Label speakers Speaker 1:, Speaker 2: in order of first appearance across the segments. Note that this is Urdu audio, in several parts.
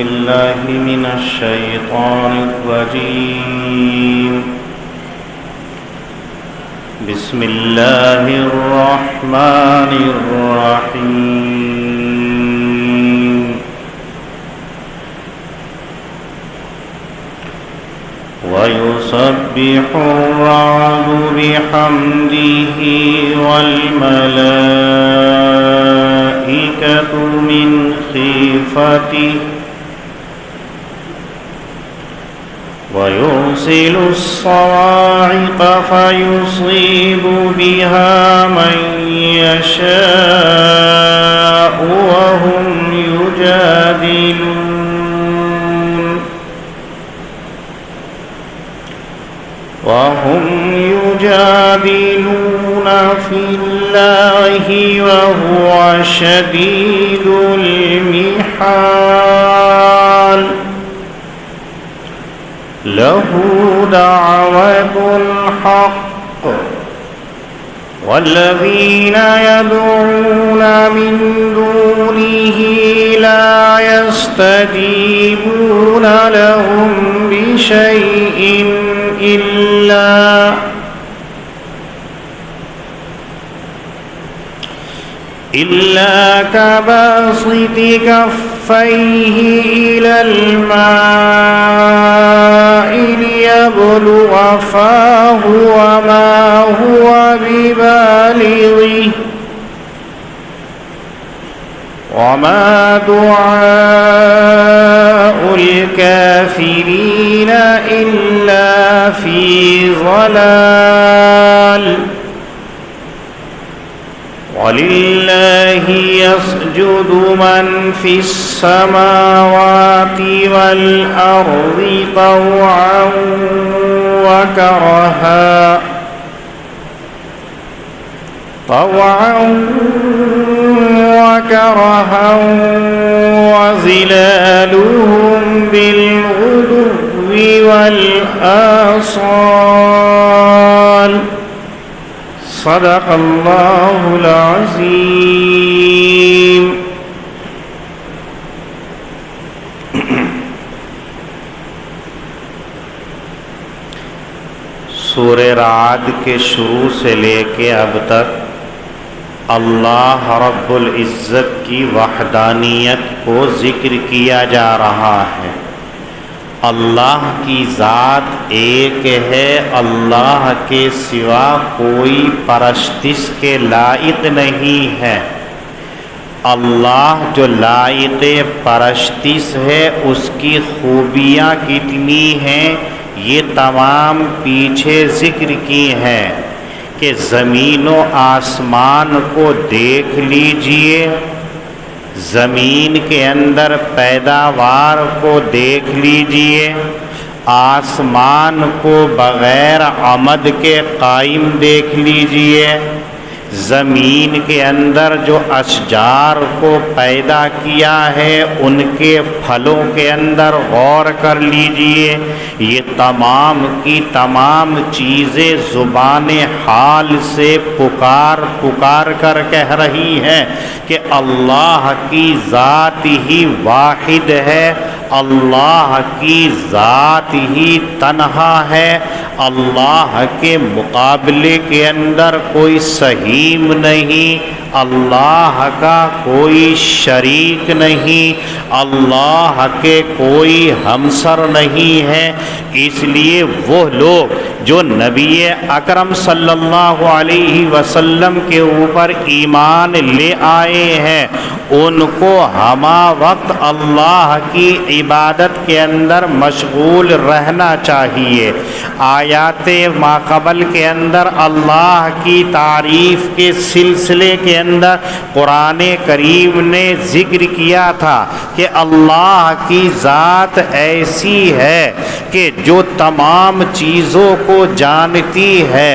Speaker 1: بالله من الشيطان الرجيم. بسم الله الرحمن الرحيم. ويسبح الرعد بحمده والملائكة من خيفته ويرسل الصواعق فيصيب بها من يشاء وهم يجادلون في الله وهو شديد المحال. له دعوة الحق والذين يدعون من دونه لا يستجيبون لهم بشيء إلا كباسط كفيه إلى الماء ليبلغ فاه وما هو ببالغه وما دعاء الكافرين إلا في ضلال. ولله يسجد من في السماوات والأرض طوعا وكرها وظلالهم بالغدو والآصال. صدق اللہ العظیم. سورہ رعد کے شروع سے لے کے اب تک اللہ رب العزت کی وحدانیت کو ذکر کیا جا رہا ہے. اللہ کی ذات ایک ہے، اللہ کے سوا کوئی پرستش کے لائق نہیں ہے. اللہ جو لائق پرستش ہے اس کی خوبیاں کتنی ہیں یہ تمام پیچھے ذکر کی ہیں کہ زمین و آسمان کو دیکھ لیجئے، زمین کے اندر پیداوار کو دیکھ لیجئے، آسمان کو بغیر عمد کے قائم دیکھ لیجئے، زمین کے اندر جو اشجار کو پیدا کیا ہے ان کے پھلوں کے اندر غور کر لیجئے. یہ تمام کی تمام چیزیں زبان حال سے پکار کر کہہ رہی ہیں کہ اللہ کی ذات ہی واحد ہے، اللہ کی ذات ہی تنہا ہے، اللہ کے مقابلے کے اندر کوئی سہیم نہیں، اللہ کا کوئی شریک نہیں، اللہ کے کوئی ہمسر نہیں ہے. اس لیے وہ لوگ جو نبی اکرم صلی اللہ علیہ وسلم کے اوپر ایمان لے آئے ہیں ان کو ہمہ وقت اللہ کی عبادت کے اندر مشغول رہنا چاہیے. آیات ماقبل کے اندر اللہ کی تعریف کے سلسلے کے اندر قرآن کریم نے ذکر کیا تھا کہ اللہ کی ذات ایسی ہے کہ جو تمام چیزوں کو جانتی ہے.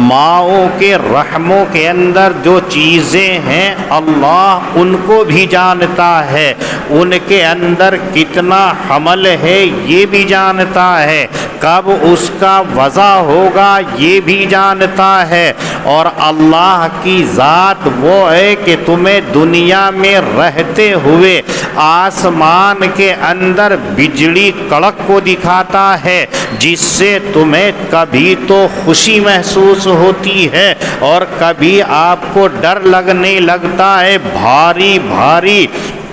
Speaker 1: ماؤں کے رحموں کے اندر جو چیزیں ہیں اللہ ان کو بھی جانتا ہے، ان کے اندر کتنا حمل ہے یہ بھی جانتا ہے. کب اس کا وضع ہوگا یہ بھی جانتا ہے، اور اللہ کی ذات وہ ہے کہ تمہیں دنیا میں رہتے ہوئے آسمان کے اندر بجلی کڑک کو دکھاتا ہے، جس سے تمہیں کبھی تو خوشی محسوس ہوتی ہے اور کبھی آپ کو ڈر لگنے لگتا ہے، بھاری بھاری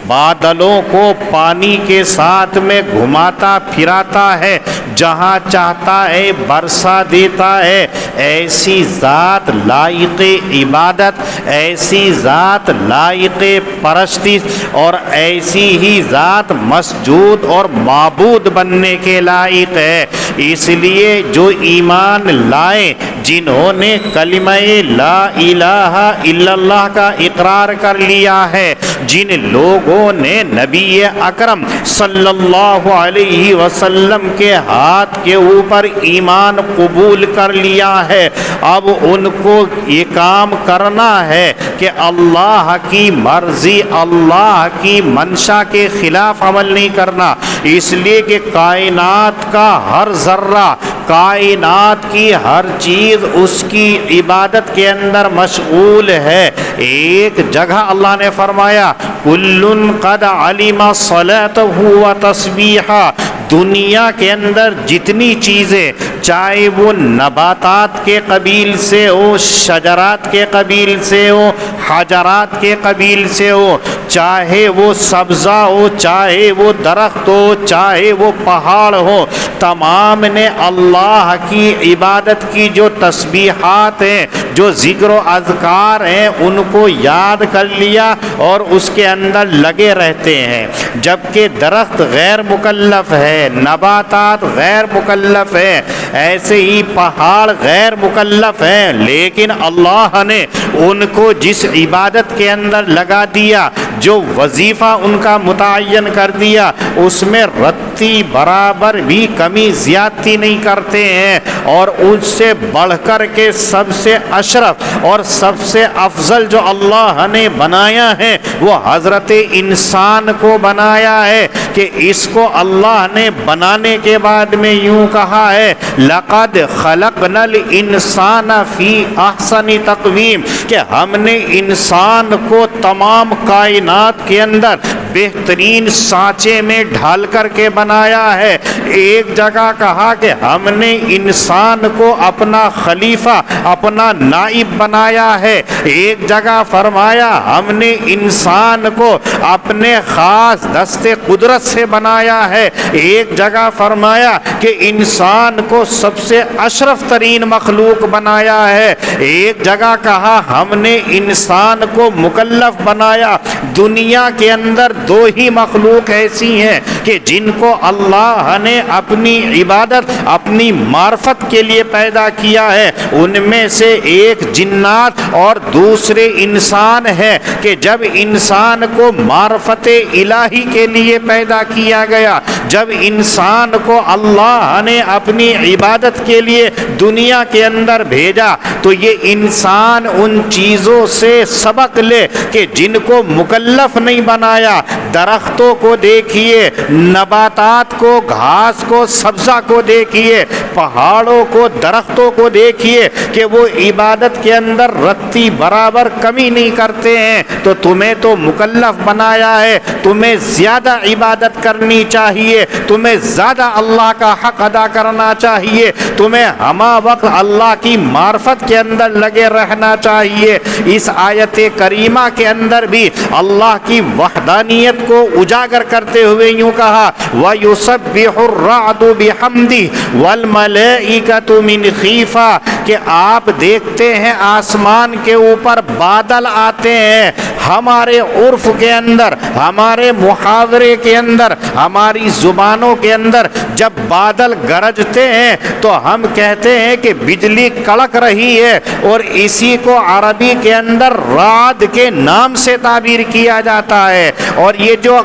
Speaker 1: بادلوں کو پانی کے ساتھ میں گھماتا پھراتا ہے، جہاں چاہتا ہے برسا دیتا ہے۔ ایسی ذات لائق عبادت، ایسی ذات لائق پرستش، اور ایسی ہی ذات مسجود اور معبود بننے کے لائق ہے۔ اس لیے جو ایمان لائے، جنہوں نے کلمہ لا الہ الا اللہ کا اقرار کر لیا ہے، جن لوگوں نے نبی اکرم صلی اللہ علیہ وسلم کے ہاتھ کے اوپر ایمان قبول کر لیا ہے، اب ان کو یہ کام کرنا ہے کہ اللہ کی مرضی، اللہ کی منشا کے خلاف عمل نہیں کرنا، اس لیے کہ کائنات کا ہر ذرہ، کائنات کی ہر چیز اس کی عبادت کے اندر مشغول ہے۔ ایک جگہ اللہ نے فرمایا کُلٌّ قد علم صلاته وتسبیحہ، دنیا کے اندر جتنی چیزیں، چاہے وہ نباتات کے قبیل سے ہو، شجرات کے قبیل سے ہو، حجرات کے قبیل سے ہو، چاہے وہ سبزہ ہو، چاہے وہ درخت ہو، چاہے وہ پہاڑ ہو، تمام نے اللہ کی عبادت کی جو تسبیحات ہیں، جو ذکر و اذکار ہیں، ان کو یاد کر لیا اور اس کے اندر لگے رہتے ہیں۔ جبکہ درخت غیر مکلف ہے، نباتات غیر مکلف ہے، ایسے ہی پہاڑ غیر مکلف ہیں، لیکن اللہ نے ان کو جس عبادت کے اندر لگا دیا، جو وظیفہ ان کا متعین کر دیا، اس میں رتی برابر بھی کمی زیادتی نہیں کرتے ہیں، اور اس سے بڑھ کر کے سب سے اشرف اور سب سے افضل جو اللہ نے بنایا ہے وہ حضرت انسان کو بنایا ہے، کہ اس کو اللہ نے بنانے کے بعد میں یوں کہا ہے لَقَدْ خَلَقْنَا الْإِنسَانَ فِي أَحْسَنِ تَقْوِيمٍ، کہ ہم نے انسان کو تمام کائنات کے اندر بہترین سانچے میں ڈھال کر کے بنایا ہے۔ ایک جگہ کہا کہ ہم نے انسان کو اپنا خلیفہ، اپنا نائب بنایا ہے، ایک جگہ فرمایا ہم نے انسان کو اپنے خاص دست قدرت سے بنایا ہے، ایک جگہ فرمایا کہ انسان کو سب سے اشرف ترین مخلوق بنایا ہے، ایک جگہ کہا ہم نے انسان کو مکلف بنایا۔ دنیا کے اندر دو ہی مخلوق ایسی ہیں کہ جن کو اللہ نے اپنی عبادت، اپنی معرفت کے لیے پیدا کیا ہے، ان میں سے ایک جنات اور دوسرے انسان ہے، کہ جب انسان کو معرفت الہی کے لیے پیدا کیا گیا، جب انسان کو اللہ نے اپنی عبادت کے لیے دنیا کے اندر بھیجا، تو یہ انسان ان چیزوں سے سبق لے کہ جن کو مکلف نہیں بنایا۔ درختوں کو دیکھیے، نباتات کو، گھاس کو، سبزہ کو دیکھیے، پہاڑوں کو، درختوں کو دیکھیے کہ وہ عبادت کے اندر رتی برابر کمی نہیں کرتے ہیں، تو تمہیں تو مکلف بنایا ہے، تمہیں زیادہ عبادت کرنی چاہیے، تمہیں زیادہ اللہ کا حق ادا کرنا چاہیے، تمہیں ہمہ وقت اللہ کی معرفت کے اندر لگے رہنا چاہیے۔ اس آیت کریمہ کے اندر بھی اللہ کی وحدانیت کو اجاگر کرتے ہوئے یوں کہا وَيُسَبِّحُ الرَّعْدُ بِحَمْدِهِ وَالْمَلَائِكَةُ مِنْ خِيفَةٍ، کہ آپ دیکھتے ہیں آسمان کے اوپر بادل آتے ہیں، ہمارے عرف کے اندر، ہمارے محاورے کے اندر، ہماری زبانوں کے اندر جب بادل گرجتے ہیں تو ہم کہتے ہیں کہ بجلی کڑک رہی ہے، اور اسی کو عربی کے اندر رعد کے نام سے تعبیر کیا جاتا ہے۔ اور یہ جو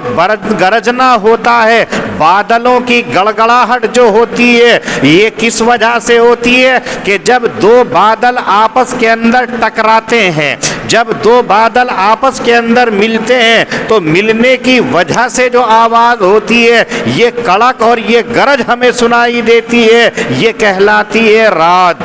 Speaker 1: گرجنا ہوتا ہے، بادلوں کی گڑگڑاہٹ جو ہوتی ہے، یہ کس وجہ سے ہوتی ہے کہ جب دو بادل آپس کے اندر ٹکراتے ہیں، جب دو بادل آپس کے اندر ملتے ہیں تو ملنے کی وجہ سے جو آواز ہوتی ہے یہ کڑک اور یہ گرج ہمیں سنائی دیتی ہے، یہ کہلاتی ہے رعد۔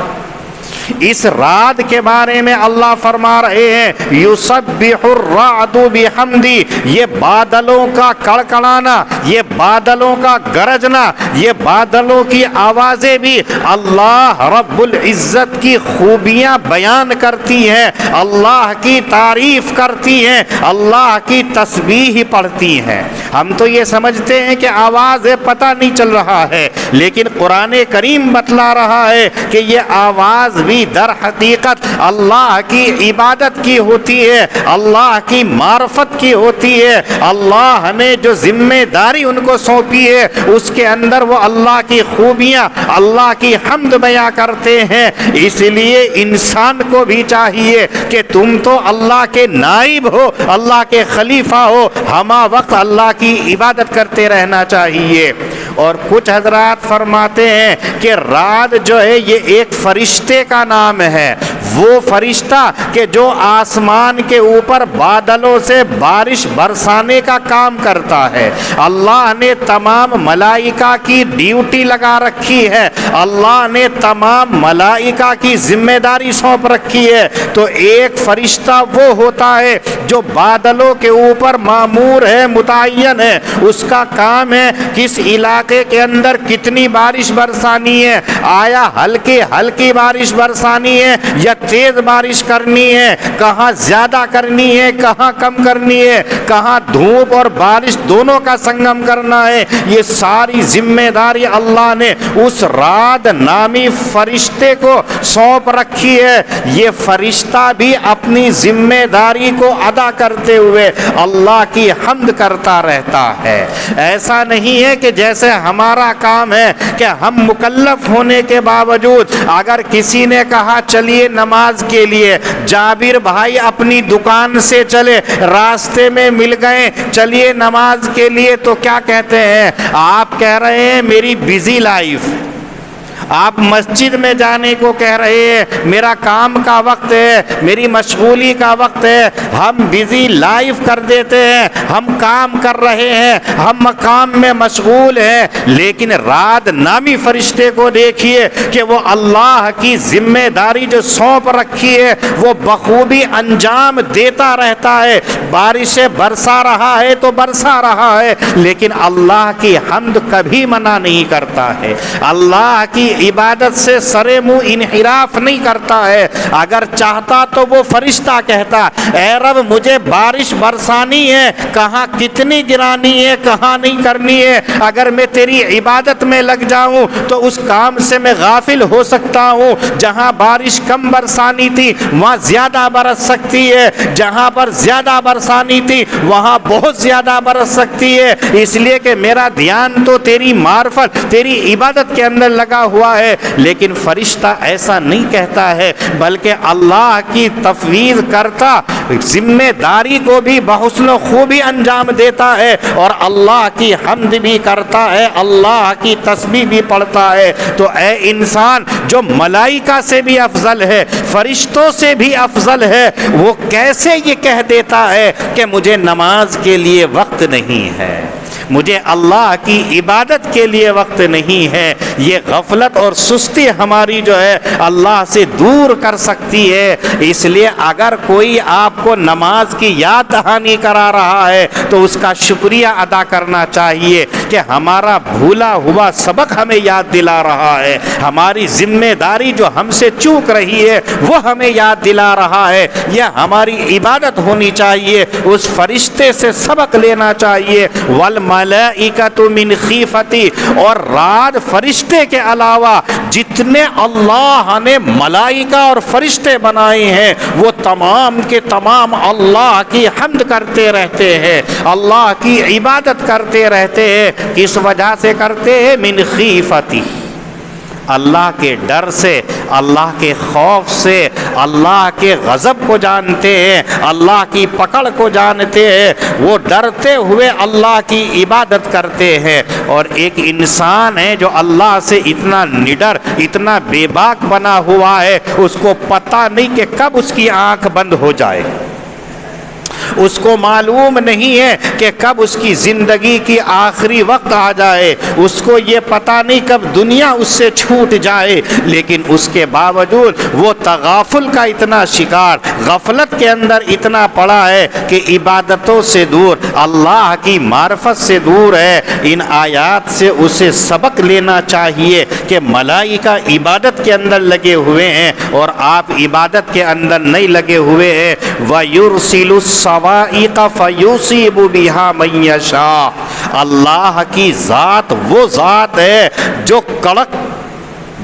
Speaker 1: اس رعد کے بارے میں اللہ فرما رہے ہیں یسبح الرعد بحمدی، یہ بادلوں کا کڑکڑانا، یہ بادلوں کا گرجنا، یہ بادلوں کی آوازیں بھی اللہ رب العزت کی خوبیاں بیان کرتی ہیں، اللہ کی تعریف کرتی ہیں، اللہ کی تسبیح پڑھتی ہیں۔ ہم تو یہ سمجھتے ہیں کہ آواز ہے، پتہ نہیں چل رہا ہے، لیکن قرآن کریم بتلا رہا ہے کہ یہ آواز بھی در حقیقت اللہ کی عبادت کی ہوتی ہے، اللہ کی معرفت کی ہوتی ہے۔ اللہ نے جو ذمہ داری ان کو سونپی ہے اس کے اندر وہ اللہ کی خوبیاں، اللہ کی حمد بیان کرتے ہیں۔ اس لیے انسان کو بھی چاہیے کہ تم تو اللہ کے نائب ہو، اللہ کے خلیفہ ہو، ہمہ وقت اللہ کی عبادت کرتے رہنا چاہیے۔ اور کچھ حضرات فرماتے ہیں کہ رعد جو ہے یہ ایک فرشتے کا نام ہے، وہ فرشتہ کہ جو آسمان کے اوپر بادلوں سے بارش برسانے کا کام کرتا ہے۔ اللہ نے تمام ملائکہ کی ڈیوٹی لگا رکھی ہے، اللہ نے تمام ملائکہ کی ذمہ داری سونپ رکھی ہے، تو ایک فرشتہ وہ ہوتا ہے جو بادلوں کے اوپر مامور ہے، متعین ہے، اس کا کام ہے کس علاقے کے اندر کتنی بارش برسانی ہے، آیا ہلکی ہلکی بارش برسانی ہے یا تیز بارش کرنی ہے، کہاں زیادہ کرنی ہے کہاں کم کرنی ہے، کہاں دھوپ اور بارش دونوں کا سنگم کرنا ہے، یہ ساری ذمہ داری اللہ نے اس رعد نامی فرشتے کو سونپ رکھی ہے۔ یہ فرشتہ بھی اپنی ذمہ داری کو ادا کرتے ہوئے اللہ کی حمد کرتا رہتا ہے۔ ایسا نہیں ہے کہ جیسے ہمارا کام ہے کہ ہم مکلف ہونے کے باوجود اگر کسی نے کہا چلیے نماز کے لیے، جابر بھائی اپنی دکان سے چلے، راستے میں مل گئے، چلیے نماز کے لیے، تو کیا کہتے ہیں؟ آپ کہہ رہے ہیں میری بزی لائف، آپ مسجد میں جانے کو کہہ رہے ہیں میرا کام کا وقت ہے، میری مشغولی کا وقت ہے، ہم بزی لائف کر دیتے ہیں، ہم کام کر رہے ہیں، ہم مقام میں مشغول ہیں۔ لیکن رعد نامی فرشتے کو دیکھیے کہ وہ اللہ کی ذمہ داری جو سونپ رکھی ہے وہ بخوبی انجام دیتا رہتا ہے، بارشیں برسا رہا ہے تو برسا رہا ہے، لیکن اللہ کی حمد کبھی منع نہیں کرتا ہے، اللہ کی عبادت سے سرے منہ انحراف نہیں کرتا ہے۔ اگر چاہتا تو وہ فرشتہ کہتا اے رب مجھے بارش برسانی ہے، کہاں کتنی گرانی ہے کہاں نہیں کرنی ہے، اگر میں تیری عبادت میں لگ جاؤں تو اس کام سے میں غافل ہو سکتا ہوں، جہاں بارش کم برسانی تھی وہاں زیادہ برس سکتی ہے، جہاں پر زیادہ برسانی تھی وہاں بہت زیادہ برس سکتی ہے، اس لیے کہ میرا دھیان تو تیری معرفت تیری عبادت کے اندر لگا ہوا ہے۔ لیکن فرشتہ ایسا نہیں کہتا ہے، بلکہ اللہ کی تفویض کرتا، ذمہ داری کو بھی بحسن و خوبی انجام دیتا ہے اور اللہ کی حمد بھی کرتا ہے، اللہ کی تسبیح بھی پڑھتا ہے۔ تو اے انسان جو ملائکہ سے بھی افضل ہے، فرشتوں سے بھی افضل ہے، وہ کیسے یہ کہہ دیتا ہے کہ مجھے نماز کے لیے وقت نہیں ہے، مجھے اللہ کی عبادت کے لیے وقت نہیں ہے؟ یہ غفلت اور سستی ہماری جو ہے اللہ سے دور کر سکتی ہے۔ اس لیے اگر کوئی آپ کو نماز کی یاد دہانی کرا رہا ہے تو اس کا شکریہ ادا کرنا چاہیے کہ ہمارا بھولا ہوا سبق ہمیں یاد دلا رہا ہے، ہماری ذمہ داری جو ہم سے چوک رہی ہے وہ ہمیں یاد دلا رہا ہے، یہ ہماری عبادت ہونی چاہیے۔ اس فرشتے سے سبق لینا چاہیے۔ والملائکۃ من خیفتی، اور رعد فرشتے کے علاوہ جتنے اللہ نے ملائکہ اور فرشتے بنائے ہیں وہ تمام کے تمام اللہ کی حمد کرتے رہتے ہیں، اللہ کی عبادت کرتے رہتے ہیں۔ کس وجہ سے کرتے ہیں؟ من خیفتی، اللہ کے ڈر سے، اللہ کے خوف سے، اللہ کے غضب کو جانتے ہیں، اللہ کی پکڑ کو جانتے ہیں، وہ ڈرتے ہوئے اللہ کی عبادت کرتے ہیں۔ اور ایک انسان ہے جو اللہ سے اتنا نڈر، اتنا بے باک بنا ہوا ہے، اس کو پتہ نہیں کہ کب اس کی آنکھ بند ہو جائے، اس کو معلوم نہیں ہے کہ کب اس کی زندگی کی آخری وقت آ جائے، اس کو یہ پتہ نہیں کب دنیا اس سے چھوٹ جائے، لیکن اس کے باوجود وہ تغافل کا اتنا شکار، غفلت کے اندر اتنا پڑا ہے کہ عبادتوں سے دور، اللہ کی معرفت سے دور ہے۔ ان آیات سے اسے سبق لینا چاہیے کہ ملائکہ عبادت کے اندر لگے ہوئے ہیں اور آپ عبادت کے اندر نہیں لگے ہوئے ہیں۔ وَيُرْسِلُ الصَّوَائِقَ فَيُصِيبُ بِهَا مَن يَشَاءُ، اللہ کی ذات وہ ذات ہے جو کڑک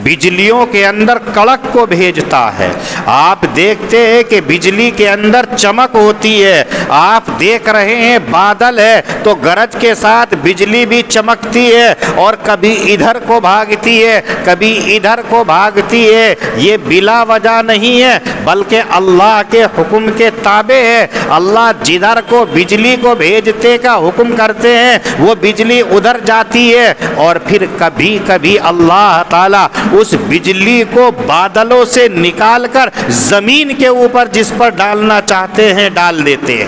Speaker 1: بجلیوں کے اندر کڑک کو بھیجتا ہے۔ آپ دیکھتے ہیں کہ بجلی کے اندر چمک ہوتی ہے، آپ دیکھ رہے ہیں بادل ہے تو گرج کے ساتھ بجلی بھی چمکتی ہے اور کبھی ادھر کو بھاگتی ہے، کبھی ادھر کو بھاگتی ہے۔ یہ بلا وجہ نہیں ہے بلکہ اللہ کے حکم کے تابع ہے۔ اللہ جدھر کو بجلی کو بھیجتے کا حکم کرتے ہیں وہ بجلی ادھر جاتی ہے، اور پھر کبھی کبھی اللہ تعالیٰ اس بجلی کو بادلوں سے نکال کر زمین کے اوپر جس پر ڈالنا چاہتے ہیں ڈال دیتے ہیں۔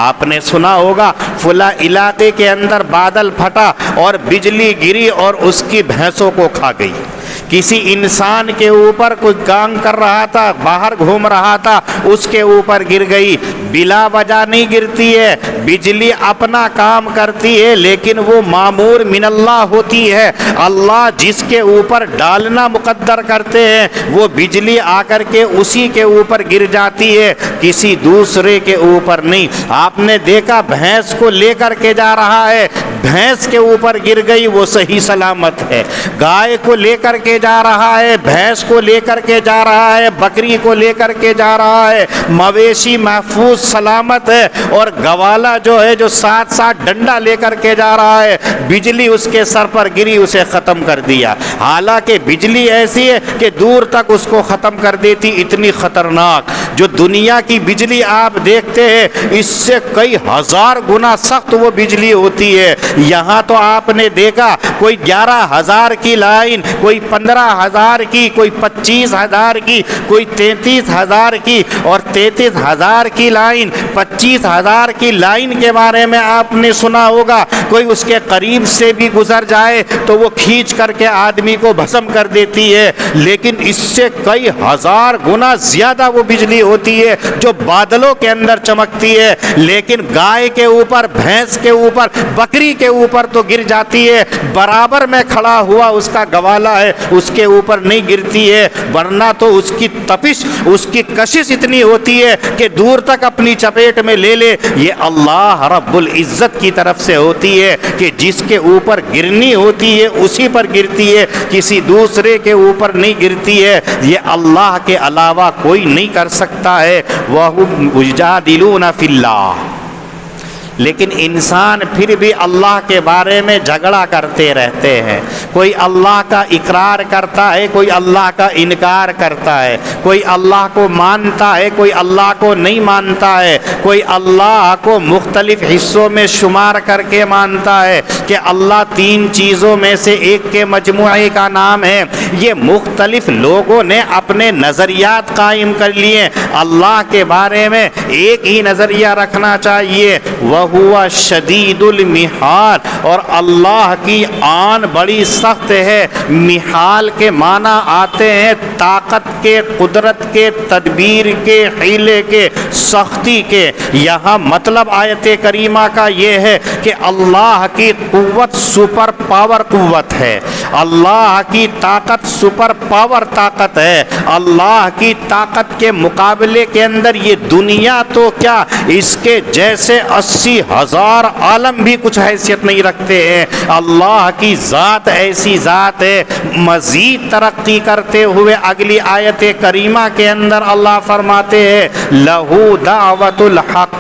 Speaker 1: آپ نے سنا ہوگا فلاں علاقے کے اندر بادل پھٹا اور بجلی گری اور اس کی بھینسوں کو کھا گئی۔ کسی انسان کے اوپر کوئی کام کر رہا تھا، باہر گھوم رہا تھا، اس کے اوپر گر گئی۔ بلا وجہ نہیں گرتی ہے، بجلی اپنا کام کرتی ہے لیکن وہ مامور من اللہ ہوتی ہے۔ اللہ جس کے اوپر ڈالنا مقدر کرتے ہیں وہ بجلی آ کر کے اسی کے اوپر گر جاتی ہے، کسی دوسرے کے اوپر نہیں۔ آپ نے دیکھا بھینس کو لے کر کے جا رہا ہے، بھینس کے اوپر گر گئی، وہ صحیح سلامت ہے۔ گائے کو لے کر کے جا رہا ہے، بھینس کو لے کر کے جا رہا ہے، بکری کو لے کر کے جا رہا ہے، مویشی محفوظ سلامت ہے۔ اور گوالا جو ہے جو ساتھ ساتھ ڈنڈا لے کر کے جا رہا ہے، بجلی اس کے سر پر گری، اسے ختم کر دیا۔ حالانکہ بجلی ایسی ہے کہ دور تک اس کو ختم کر دیتی، اتنی خطرناک۔ جو دنیا کی بجلی آپ دیکھتے ہیں اس سے کئی ہزار گنا سخت وہ بجلی ہوتی ہے۔ یہاں تو آپ نے دیکھا کوئی 11,000 کی لائن، کوئی 15,000 کی، کوئی 25,000 کی، کوئی 33,000 کی، اور 33,000 کی لائن، 25,000 کی لائن کے بارے میں آپ نے سنا ہوگا کوئی اس کے قریب سے بھی گزر جائے تو وہ کھینچ کر کے آدمی کو بھسم کر دیتی ہے، لیکن اس سے کئی ہزار گنا زیادہ وہ بجلی ہوتی ہے جو بادلوں کے اندر چمکتی ہے، لیکن گائے کے اوپر، بھینس کے اوپر، بکری کے اوپر تو گر جاتی ہے، برابر میں کھڑا ہوا اس کا گوالا ہے اس کے اوپر نہیں گرتی ہے، ورنہ تو اس کی تپش، اس کی کشش اتنی ہوتی ہے کہ دور تک اپنی چپیٹ میں لے لے۔ یہ اللہ رب العزت کی طرف سے ہوتی ہے کہ جس کے اوپر گرنی ہوتی ہے اسی پر گرتی ہے، کسی دوسرے کے اوپر نہیں گرتی ہے۔ یہ اللہ کے علاوہ کوئی نہیں کر سکتا ہے۔ وَهُمْ يُجَادِلُونَ فِي اللَّهِ، لیکن انسان پھر بھی اللہ کے بارے میں جھگڑا کرتے رہتے ہیں۔ کوئی اللہ کا اقرار کرتا ہے، کوئی اللہ کا انکار کرتا ہے، کوئی اللہ کو مانتا ہے، کوئی اللہ کو نہیں مانتا ہے، کوئی اللہ کو مختلف حصوں میں شمار کر کے مانتا ہے کہ اللہ 3 چیزوں میں سے ایک کے مجموعے کا نام ہے۔ یہ مختلف لوگوں نے اپنے نظریات قائم کر لیے۔ اللہ کے بارے میں ایک ہی نظریہ رکھنا چاہیے، وَهُوَ شَدِيدُ الْمِحَالِ، اور اللہ کی آن بڑی سخت ہے۔ محال کے معنی آتے ہیں طاقت کے، قدرت کے، تدبیر کے، حیلے کے، سختی کے۔ یہاں مطلب آیت کریمہ کا یہ ہے کہ اللہ کی قوت سپر پاور قوت ہے، اللہ کی طاقت سپر پاور طاقت ہے۔ اللہ کی طاقت کے مقابلے کے اندر یہ دنیا تو کیا، اس کے جیسے 80,000 عالم بھی کچھ حیثیت نہیں رکھتے ہیں۔ اللہ کی ذات ایسی ذات ہے۔ مزید ترقی کرتے ہوئے اگلی آیت کریمہ کے اندر اللہ فرماتے ہیں لَهُ دَعْوَةُ الْحَقِّ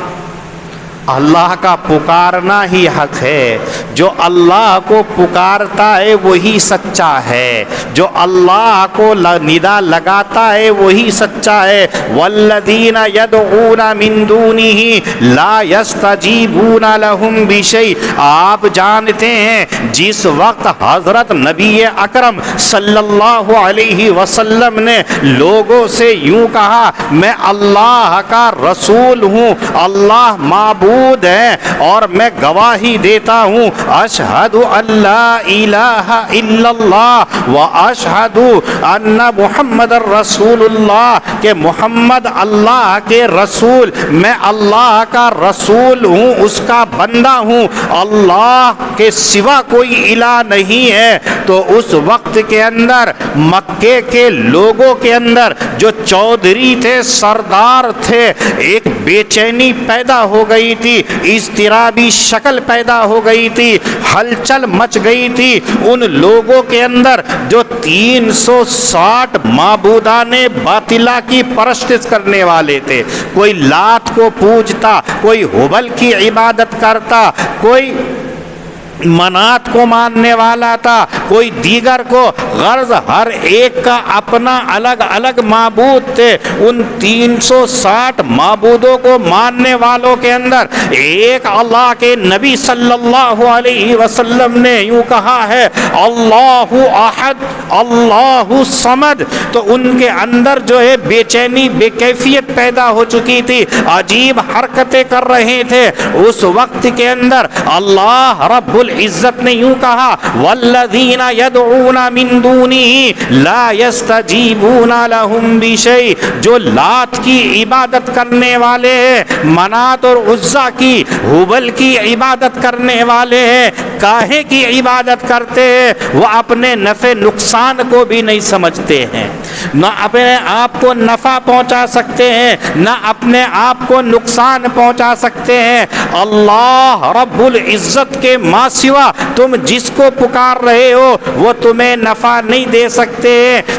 Speaker 1: اللہ کا پکارنا ہی حق ہے. جو اللہ کو پکارتا ہے وہی سچا ہے، جو اللہ کو ندا لگاتا ہے وہی سچا ہے. والذین یدعون من دونہ لا یستجیبون لہم بشیء. آپ جانتے ہیں جس وقت حضرت نبی اکرم صلی اللہ علیہ وسلم نے لوگوں سے یوں کہا میں اللہ کا رسول ہوں، اللہ معبود ہے اور میں گواہی دیتا ہوں اشہد ان لا الہ الا اللہ و اشہد ان محمد رسول اللہ، کہ محمد اللہ کے رسول، میں اللہ کا رسول ہوں، اس کا بندہ ہوں، اللہ کے سوا کوئی الہ نہیں ہے. تو اس وقت کے اندر مکے کے لوگوں کے اندر جو چودھری تھے، سردار تھے، ایک بے چینی پیدا ہو گئی تھی، اضطرابی شکل پیدا ہو گئی تھی، ہلچل مچ گئی تھی ان لوگوں کے اندر جو 360 معبودان باطلہ کی پرستش کرنے والے تھے. کوئی لات کو پوجتا، کوئی ہبل کی عبادت کرتا، کوئی منات کو ماننے والا تھا، کوئی دیگر کو. غرض ہر ایک کا اپنا الگ الگ معبود تھے. ان 360 معبودوں کو ماننے والوں کے اندر ایک اللہ کے نبی صلی اللہ علیہ وسلم نے یوں کہا ہے اللہ احد اللہ صمد. تو ان کے اندر جو ہے بے چینی، بے کیفیت پیدا ہو چکی تھی، عجیب حرکتیں کر رہے تھے. اس وقت کے اندر اللہ رب العزت نے یوں کہا والذین یدعون من دونہ لا یستجیبون لہم بشیء. جو لات کی عبادت کرنے والے ہیں، منات اور عزا کی، ہبل کی عبادت کرنے والے ہیں، کاہے کی عبادت کرتے ہیں؟ وہ اپنے نفع نقصان کو بھی نہیں سمجھتے ہیں، نہ اپنے آپ کو نفع پہنچا سکتے ہیں، نہ اپنے آپ کو نقصان پہنچا سکتے ہیں. اللہ رب العزت کے ماں سوا تم جس کو پکار رہے ہو وہ تمہیں نفع نہیں دے سکتے،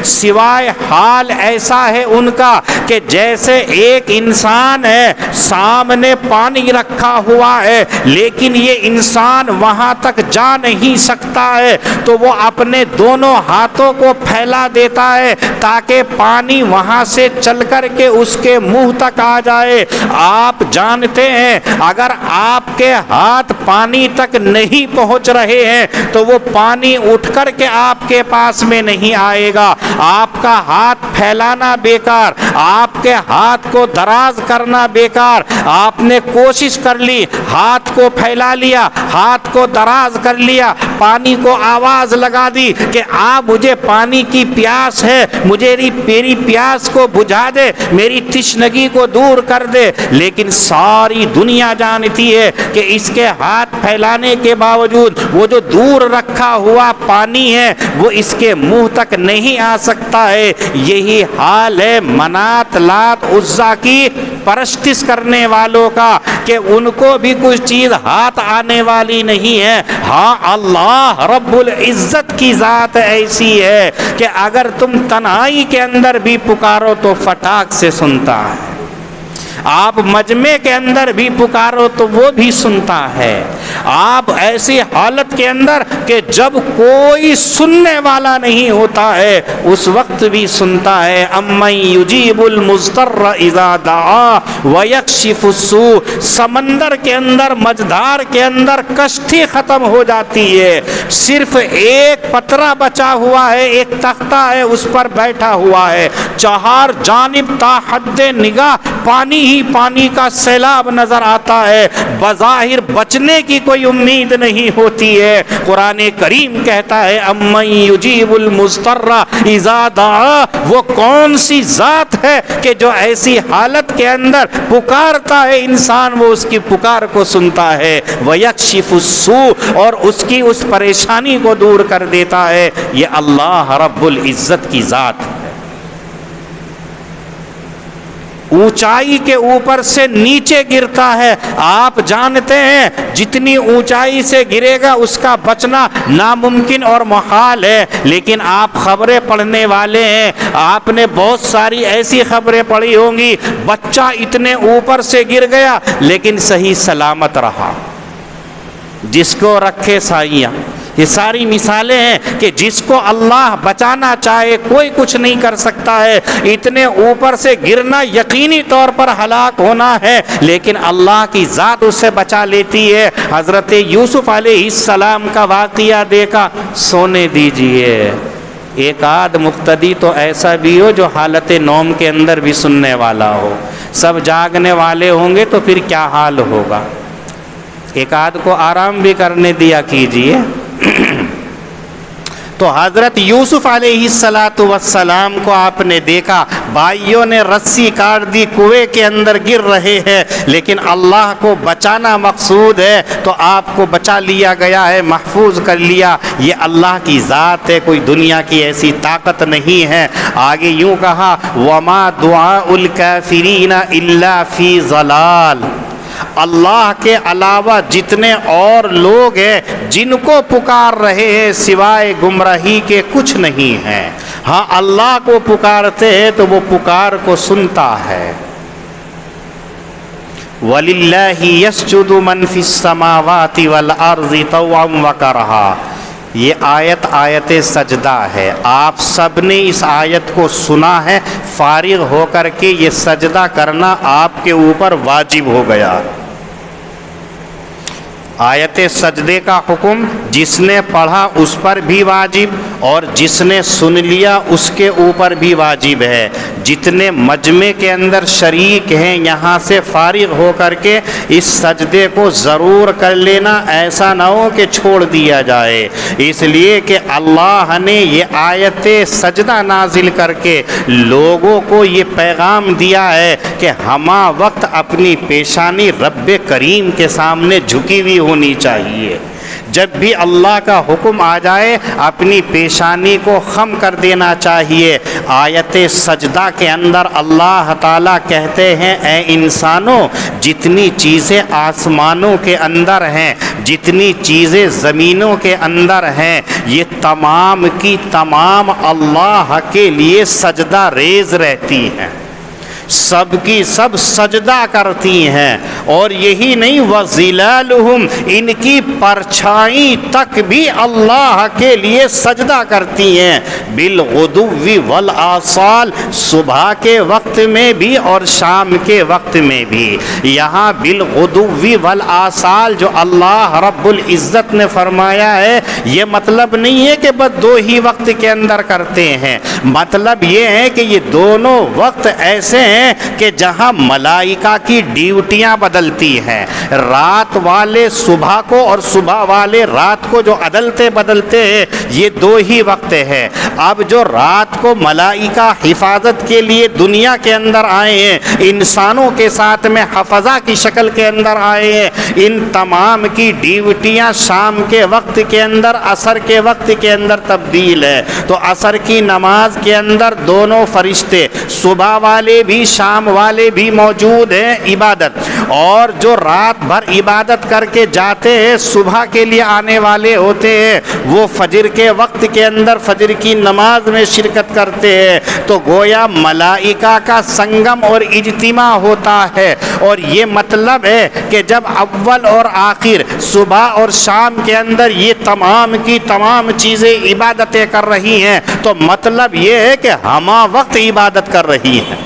Speaker 1: سوائے حال ایسا ہے ان کا کہ جیسے ایک انسان ہے، سامنے پانی رکھا ہوا ہے لیکن یہ انسان وہاں تک جا نہیں سکتا ہے، تو وہ اپنے دونوں ہاتھوں کو پھیلا دیتا ہے تاکہ پانی وہاں سے چل کر کے اس کے منہ تک آ جائے. آپ جانتے ہیں اگر آپ کے ہاتھ پانی تک نہیں پہنچ رہے ہیں تو وہ پانی اٹھ کر کے آپ کے پاس میں نہیں آئے گا. آپ کا ہاتھ پھیلانا بیکار، آپ کے ہاتھ کو دراز کرنا بیکار. آپ نے کوشش کر لی، ہاتھ کو پھیلا لیا، ہاتھ کو دراز کر لیا، پانی کو آواز لگا دی کہ آپ مجھے پانی کی پیاس ہے، مجھے میری پیاس کو بجھا دے، میری تشنگی کو دور کر دے. لیکن ساری دنیا جانتی ہے کہ اس کے ہاتھ پھیلانے کے باوجود وہ جو دور رکھا ہوا پانی ہے وہ اس کے منہ تک نہیں آ سکتا ہے. یہی حال ہے منات، لات، عزا کی پرستش کرنے والوں کا کہ ان کو بھی کچھ چیز ہاتھ آنے والی نہیں ہے. ہاں اللہ رب العزت کی ذات ایسی ہے کہ اگر تم تنہائی کے اندر بھی پکارو تو فٹاک سے سنتا ہے، آپ مجمع کے اندر بھی پکارو تو وہ بھی سنتا ہے. آپ ایسی حالت کے اندر کہ جب کوئی سننے والا نہیں ہوتا ہے اس وقت بھی سنتا ہے. امن یجیب المضطر اذا دعا ویکشف السوء. سمندر کے اندر، مجدار کے اندر کشتی ختم ہو جاتی ہے، صرف ایک پترا بچا ہوا ہے، ایک تختہ ہے، اس پر بیٹھا ہوا ہے، چہار جانب تا حد نگاہ پانی ہی پانی کا سیلاب نظر آتا ہے، بظاہر بچنے کی کوئی امید نہیں ہوتی ہے. قرآن کریم کہتا ہے امن یجیب المضطر اذا دعا. وہ کون سی ذات ہے کہ جو ایسی حالت کے اندر پکارتا ہے انسان، وہ اس کی پکار کو سنتا ہے. ویکشف السوء، اور اس کی اس پریشانی کو دور کر دیتا ہے. یہ اللہ رب العزت کی ذات ہے. اونچائی کے اوپر سے نیچے گرتا ہے. آپ جانتے ہیں جتنی اونچائی سے گرے گا اس کا بچنا ناممکن اور محال ہے. لیکن آپ خبریں پڑھنے والے ہیں, آپ نے بہت ساری ایسی خبریں پڑھی ہوں گی, بچہ اتنے اوپر سے گر گیا لیکن صحیح سلامت رہا. جس کو رکھے سائیاں. یہ ساری مثالیں ہیں کہ جس کو اللہ بچانا چاہے کوئی کچھ نہیں کر سکتا ہے. اتنے اوپر سے گرنا یقینی طور پر ہلاک ہونا ہے, لیکن اللہ کی ذات اس سے بچا لیتی ہے. حضرت یوسف علیہ السلام کا واقعہ دیکھا, سونے دیجئے. ایک آدھ مقتدی تو ایسا بھی ہو جو حالت نوم کے اندر بھی سننے والا ہو. سب جاگنے والے ہوں گے تو پھر کیا حال ہوگا. ایک آدھ کو آرام بھی کرنے دیا کیجئے. تو حضرت یوسف علیہ السلام کو آپ نے دیکھا, بھائیوں نے رسی کاٹ دی, کنویں کے اندر گر رہے ہیں, لیکن اللہ کو بچانا مقصود ہے تو آپ کو بچا لیا گیا ہے, محفوظ کر لیا. یہ اللہ کی ذات ہے, کوئی دنیا کی ایسی طاقت نہیں ہے. آگے یوں کہا, وَمَا دُعَاءُ الْكَافِرِينَ إِلَّا فِي ضَلَالٍ. اللہ کے علاوہ جتنے اور لوگ ہیں جن کو پکار رہے ہیں سوائے گمراہی کے کچھ نہیں ہیں. ہاں اللہ کو پکارتے ہیں تو وہ پکار کو سنتا ہے. وَلِلَّهِ يَسْجُدُ مَنْ فِي السَّمَاوَاتِ وَالْأَرْضِ طَوْعًا وَكَرْهًا. یہ آیت سجدہ ہے. آپ سب نے اس آیت کو سنا ہے, فارغ ہو کر کے یہ سجدہ کرنا آپ کے اوپر واجب ہو گیا. آیت سجدے کا حکم جس نے پڑھا اس پر بھی واجب, اور جس نے سن لیا اس کے اوپر بھی واجب ہے. جتنے مجمع کے اندر شریک ہیں یہاں سے فارغ ہو کر کے اس سجدے کو ضرور کر لینا, ایسا نہ ہو کہ چھوڑ دیا جائے. اس لیے کہ اللہ نے یہ آیت سجدہ نازل کر کے لوگوں کو یہ پیغام دیا ہے کہ ہمہ وقت اپنی پیشانی رب کریم کے سامنے جھکی ہوئی ہونی چاہیے. جب بھی اللہ کا حکم آ جائے اپنی پیشانی کو خم کر دینا چاہیے. آیت سجدہ کے اندر اللہ تعالیٰ کہتے ہیں, اے انسانوں, جتنی چیزیں آسمانوں کے اندر ہیں, جتنی چیزیں زمینوں کے اندر ہیں, یہ تمام کی تمام اللہ کے لیے سجدہ ریز رہتی ہیں, سب کی سب سجدہ کرتی ہیں. اور یہی نہیں, وَظِلَالُهُمْ, ان کی پرچھائی تک بھی اللہ کے لیے سجدہ کرتی ہیں. بِالْغُدُوِّ وَالْآصَالِ, صبح کے وقت میں بھی اور شام کے وقت میں بھی. یہاں بِالْغُدُوِّ وَالْآصَالِ جو اللہ رب العزت نے فرمایا ہے, یہ مطلب نہیں ہے کہ بس دو ہی وقت کے اندر کرتے ہیں. مطلب یہ ہے کہ یہ دونوں وقت ایسے ہیں کہ جہاں ملائکہ کی ڈیوٹیاں بدلتی ہیں. رات والے صبح کو اور صبح والے رات کو جو عدلتے بدلتے ہیں, یہ دو ہی وقت ہے. اب جو رات کو ملائکہ حفاظت کے لیے دنیا کے اندر آئے ہیں, انسانوں کے ساتھ میں حفظہ کی شکل کے اندر آئے ہیں, ان تمام کی ڈیوٹیاں شام کے وقت کے اندر عصر کے وقت کے اندر تبدیل ہے. تو عصر کی نماز کے اندر دونوں فرشتے, صبح والے بھی شام والے بھی موجود ہیں عبادت. اور جو رات بھر عبادت کر کے جاتے ہیں صبح کے لیے آنے والے ہوتے ہیں, وہ فجر کے وقت کے اندر فجر کی نماز میں شرکت کرتے ہیں. تو گویا ملائکہ کا سنگم اور اجتماع ہوتا ہے. اور یہ مطلب ہے کہ جب اول اور آخر صبح اور شام کے اندر یہ تمام کی تمام چیزیں عبادتیں کر رہی ہیں, تو مطلب یہ ہے کہ ہمہ وقت عبادت کر رہی ہیں.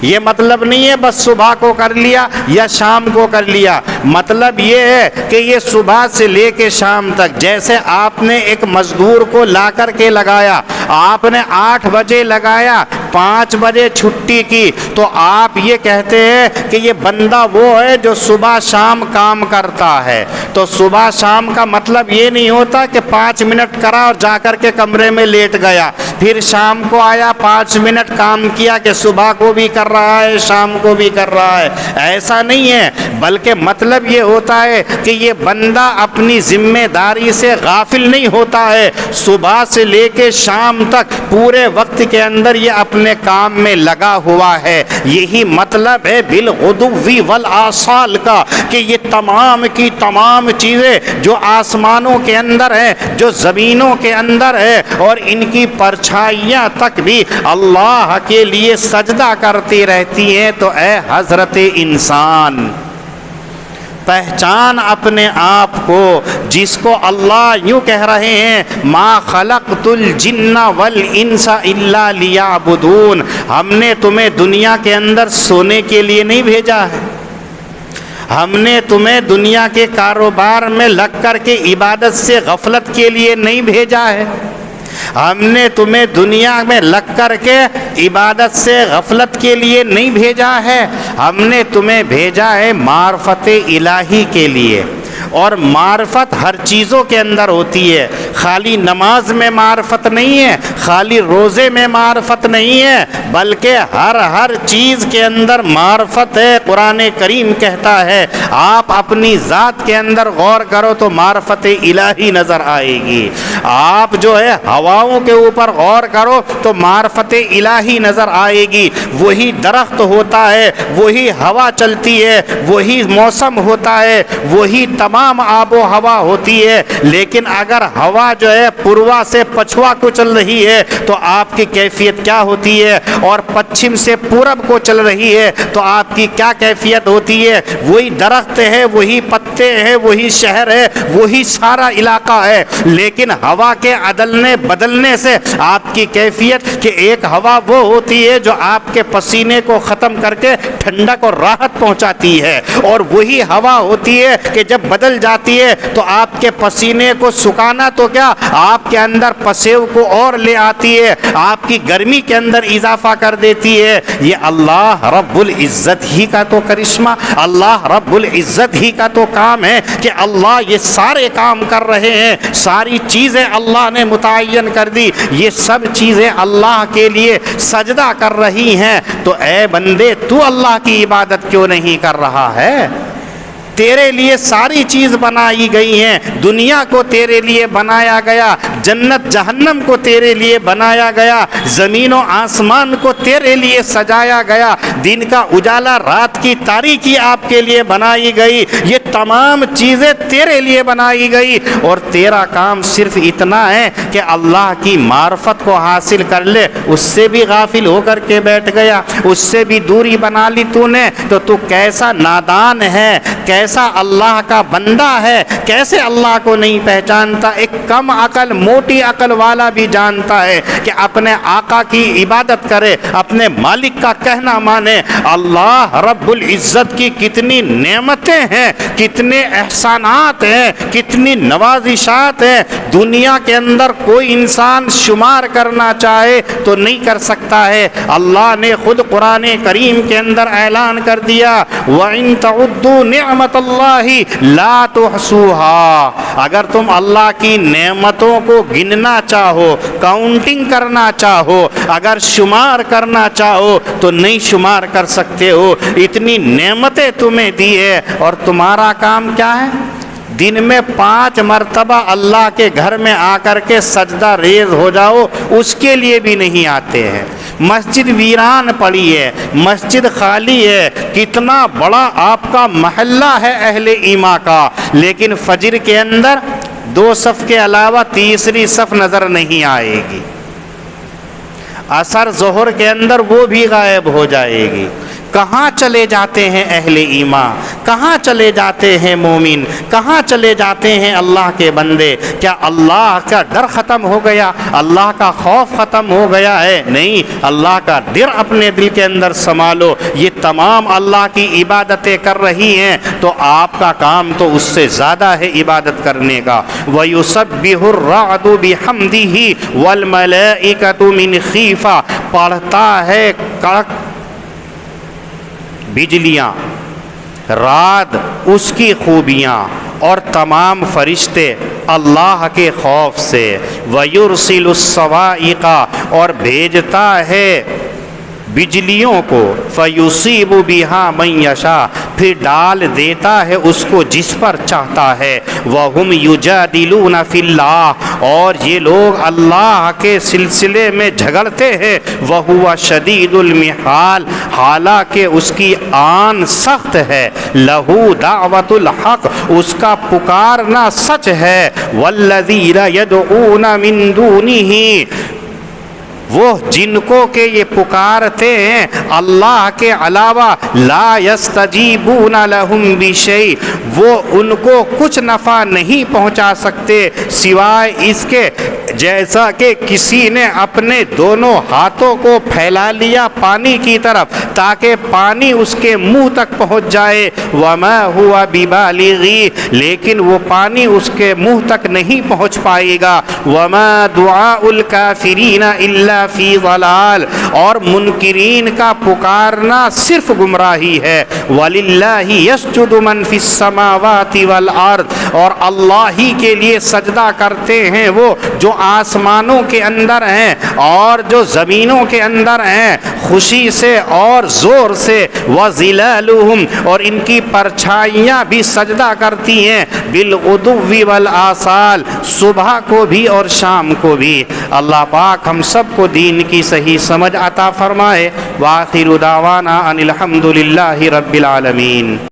Speaker 1: یہ مطلب نہیں ہے بس صبح کو کر لیا یا شام کو کر لیا. مطلب یہ ہے کہ یہ صبح سے لے کے شام تک, جیسے آپ نے ایک مزدور کو لا کر کے لگایا, آپ نے 8 بجے لگایا, 5 بجے چھٹی کی, تو آپ یہ کہتے ہیں کہ یہ بندہ وہ ہے جو صبح شام کام کرتا ہے. تو صبح شام کا مطلب یہ نہیں ہوتا کہ 5 منٹ کرا اور جا کر کے کمرے میں لیٹ گیا, پھر شام کو آیا 5 منٹ کام کیا کہ صبح کو بھی کر رہا ہے شام کو بھی کر رہا ہے. ایسا نہیں ہے، بلکہ مطلب یہ ہوتا ہے کہ یہ بندہ اپنی ذمہ داری سے غافل نہیں ہوتا ہے. صبح سے لے کے شام تک پورے وقت کے اندر یہ اپنے کام میں لگا ہوا ہے. یہی مطلب ہے بالغدو والآصال کا، کہ یہ تمام کی تمام چیزیں جو آسمانوں کے اندر ہیں، جو زمینوں کے اندر ہے، اور ان کی پرچھائیاں تک بھی اللہ کے لیے سجدہ کرتی رہتی ہیں. تو اے حضرت انسان، پہچان اپنے آپ کو، جس کو اللہ یوں کہہ رہے ہیں ما خلقت الجن والانس الا لیعبدون. ہم نے تمہیں دنیا کے اندر سونے کے لیے نہیں بھیجا ہے، ہم نے تمہیں دنیا کے کاروبار میں لگ کر کے عبادت سے غفلت کے لیے نہیں بھیجا ہے، ہم نے تمہیں دنیا میں لگ کر کے عبادت سے غفلت کے لیے نہیں بھیجا ہے، ہم نے تمہیں بھیجا ہے معرفت الہی کے لیے. اور معرفت ہر چیزوں کے اندر ہوتی ہے، خالی نماز میں معرفت نہیں ہے، خالی روزے میں معرفت نہیں ہے، بلکہ ہر چیز کے اندر معرفت ہے. قرآن کریم کہتا ہے آپ اپنی ذات کے اندر غور کرو تو معرفت الہی نظر آئے گی. آپ جو ہے ہواؤں کے اوپر غور کرو تو معرفت الہی نظر آئے گی. وہی درخت ہوتا ہے، وہی ہوا چلتی ہے، وہی موسم ہوتا ہے، وہی تمام آب و ہوا ہوتی ہے. لیکن اگر ہوا جو ہے پوروا سے پچھوا کو چل رہی ہے تو آپ کی کیفیت کیا ہوتی ہے، اور پچھم سے پورب کو چل رہی ہے تو آپ کی کیا کیفیت ہوتی ہے. وہی درخت ہے، وہی پتے ہیں، وہی شہر ہے، وہی سارا علاقہ ہے، لیکن ہوا کے عدلنے بدلنے سے آپ کی کیفیت کہ ایک ہوا وہ ہوتی ہے جو آپ کے پسینے کو ختم کر کے ٹھنڈک اور راحت پہنچاتی ہے، اور وہی ہوا ہوتی ہے کہ جب بدل جاتی ہے تو آپ کے پسینے کو سکانا تو کیا، آپ کے اندر پسیو کو اور لے آتی ہے، آپ کی گرمی کے اندر اضافہ کر دیتی ہے. یہ اللہ رب العزت ہی کا تو کرشمہ، اللہ رب العزت ہی کا تو کام ہے کہ اللہ یہ سارے کام کر رہے ہیں. ساری چیزیں اللہ نے متعین کر دی، یہ سب چیزیں اللہ کے لیے سجدہ کر رہی ہیں. تو اے بندے، تو اللہ کی عبادت کیوں نہیں کر رہا ہے؟ تیرے لیے ساری چیز بنائی گئی ہیں، دنیا کو تیرے لیے بنایا گیا، جنت جہنم کو تیرے لیے بنایا گیا، زمین و آسمان کو تیرے لیے سجایا گیا، دن کا اجالا رات کی تاریکی آپ کے لیے بنائی گئی. یہ تمام چیزیں تیرے لیے بنائی گئی، اور تیرا کام صرف اتنا ہے کہ اللہ کی معرفت کو حاصل کر لے. اس سے بھی غافل ہو کر کے بیٹھ گیا، اس سے بھی دوری بنا لی تو نے. تو کیسا نادان ہے، کیسا اللہ کا بندہ ہے، کیسے اللہ کو نہیں پہچانتا. ایک کم عقل موٹی عقل والا بھی جانتا ہے کہ اپنے آقا کی عبادت کرے، اپنے مالک کا کہنا مانے. اللہ رب العزت کی کتنی نعمتیں ہیں، کتنے احسانات ہیں، کتنی نوازشات ہیں، دنیا کے اندر کوئی انسان شمار کرنا چاہے تو نہیں کر سکتا ہے. اللہ نے خود قرآن کریم کے اندر اعلان کر دیا وَإِن تَعُدُّوا نِعْمَةَ اللَّهِ لَا تُحْصُوهَا. اگر تم اللہ کی نعمتوں کو گننا چاہو، کاؤنٹنگ کرنا چاہو، اگر شمار کرنا چاہو تو نہیں شمار کر سکتے ہو. اتنی نعمتیں تمہیں دی ہے، اور تمہارا کام کیا ہے؟ دن میں 5 مرتبہ اللہ کے گھر میں آ کر کے سجدہ ریز ہو جاؤ، اس کے لیے بھی نہیں آتے ہیں. مسجد ویران پڑی ہے، مسجد خالی ہے، کتنا بڑا آپ کا محلہ ہے اہل ایمان کا، لیکن فجر کے اندر 2 صف کے علاوہ تیسری صف نظر نہیں آئے گی. عصر ظہر کے اندر وہ بھی غائب ہو جائے گی. کہاں چلے جاتے ہیں اہل ایمان؟ کہاں چلے جاتے ہیں مومن؟ کہاں چلے جاتے ہیں اللہ کے بندے؟ کیا اللہ کا ڈر ختم ہو گیا؟ اللہ کا خوف ختم ہو گیا ہے؟ نہیں، اللہ کا ڈر اپنے دل کے اندر سنبھالو. یہ تمام اللہ کی عبادتیں کر رہی ہیں تو آپ کا کام تو اس سے زیادہ ہے عبادت کرنے کا. وَيُسَبِّحُ الرَّعْدُ بِحَمْدِهِ وَالْمَلَائِكَةُ مِنْ خِیفَةٍ. پڑھتا ہے کڑک بجلیاں، رات اس کی خوبیاں، اور تمام فرشتے اللہ کے خوف سے، وَيُرْسِلُ الصَّوَاعِقَ اور بھیجتا ہے بجلیوں کو، فَيُصِيبُ بِهَا مَن يَشَاءُ پھر ڈال دیتا ہے اس کو جس پر چاہتا ہے، وَهُمْ يُجَادِلُونَ فِي اللَّهِ اور یہ لوگ اللہ کے سلسلے میں جھگڑتے ہیں، وَهُوَ شَدِيدُ الْمِحَالِ حالانکہ اس کی آن سخت ہے، لَهُ دَعْوَةُ الْحَقِّ اس کا پکارنا سچ ہے، وَالَّذِينَ يَدْعُونَ مِن دُونِهِ وہ جن کو کہ یہ پکارتے ہیں اللہ کے علاوہ، لا یستجیبون لہم بشیء وہ ان کو کچھ نفع نہیں پہنچا سکتے سوائے اس کے جیسا کہ کسی نے اپنے دونوں ہاتھوں کو پھیلا لیا پانی کی طرف تاکہ پانی اس کے منہ تک پہنچ جائے، وما ہوا ببالغی لیکن وہ پانی اس کے منہ تک نہیں پہنچ پائے گا، وما دعاء الکافرین الا فی ضلال اور منکرین کا پکارنا صرف گمراہی ہے، وَلِلَّهِ يَسْجُدُ مَن فِي السَّمَاوَاتِ وَالْأَرْضِ اور اللہ ہی کے لیے سجدہ کرتے ہیں وہ جو آسمانوں کے اندر ہیں اور جو زمینوں کے اندر ہیں، خوشی سے اور زور سے، وَظِلَالُهُمْ اور ان کی پرچھائیاں بھی سجدہ کرتی ہیں، بِالْغُدُوِّ وَالْآصَالِ صبح کو بھی اور شام کو بھی۔ اللہ پاک ہم سب کو دین کی صحیح سمجھ عطا فرمائے، وآخر دعوانا ان الحمد للہ رب العالمین۔